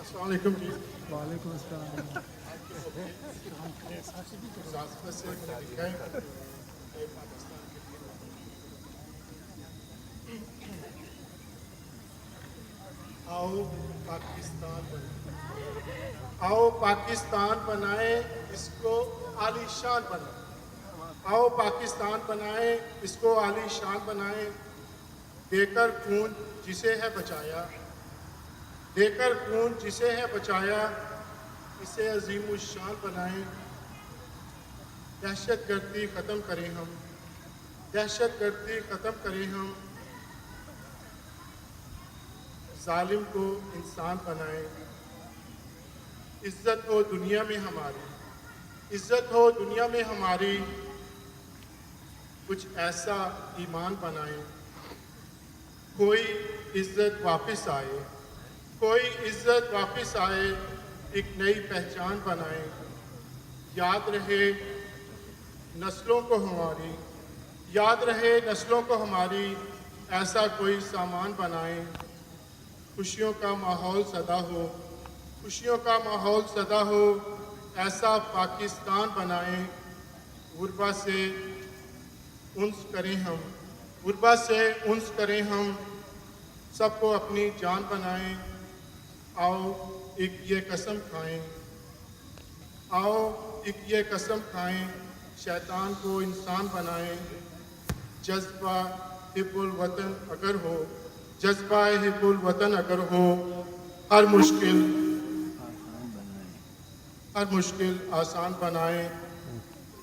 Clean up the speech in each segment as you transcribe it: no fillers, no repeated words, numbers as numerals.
السلام علیکم جی. وعلیکم السلام. آؤ پاکستان بنائیں، آؤ پاکستان بنائیں، اس کو عالی شان بنائیں. آؤ پاکستان بنائیں، اس کو عالی شان بنائیں. دے کر خون جسے ہے بچایا، دے کر خون جسے ہے بچایا، اسے عظیم الشان بنائیں. دہشت گردی ختم کریں ہم، دہشت گردی ختم کریں ہم. ظالم کو انسان بنائیں. عزت ہو دنیا میں ہماری، عزت ہو دنیا میں ہماری. کچھ ایسا ایمان بنائیں، کوئی عزت واپس آئے، کوئی عزت واپس آئے. ایک نئی پہچان بنائیں. یاد رہے نسلوں کو ہماری، یاد رہے نسلوں کو ہماری. ایسا کوئی سامان بنائیں. خوشیوں کا ماحول سدا ہو، خوشیوں کا ماحول سدا ہو. ایسا پاکستان بنائیں. غربا سے انس کریں ہم، غربا سے انس کریں ہم. سب کو اپنی جان بنائیں. آؤ ایک یہ قسم کھائیں، آؤ ایک یہ قسم کھائیں. شیطان کو انسان بنائیں. جذبہ حب الوطن اگر ہو، جذبہ حب الوطن اگر ہو. ہر مشکل آسان بنائیں.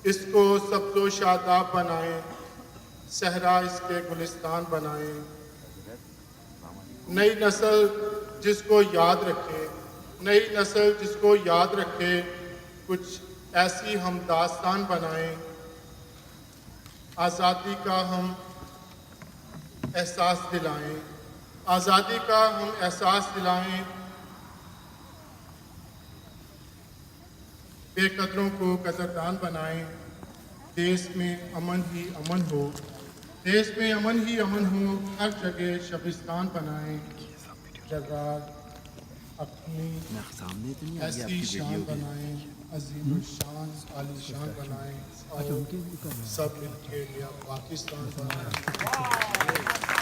اس کو سبز و شاداب بنائیں. صحرا اس کے گلستان بنائیں. نئی نسل جس کو یاد رکھے، نئی نسل جس کو یاد رکھے. کچھ ایسی ہم داستان بنائیں. آزادی کا ہم احساس دلائیں، آزادی کا ہم احساس دلائیں. بے قدروں کو قدردان بنائیں. دیس میں امن ہی امن ہو، دیس میں امن ہی امن ہو. ہر جگہ شبستان بنائیں. جگہ اپنی ایسی شان بنائیں، عظیم الشان عالی شان بنائیں. اور سب مل کے لیا پاکستان بنائیں.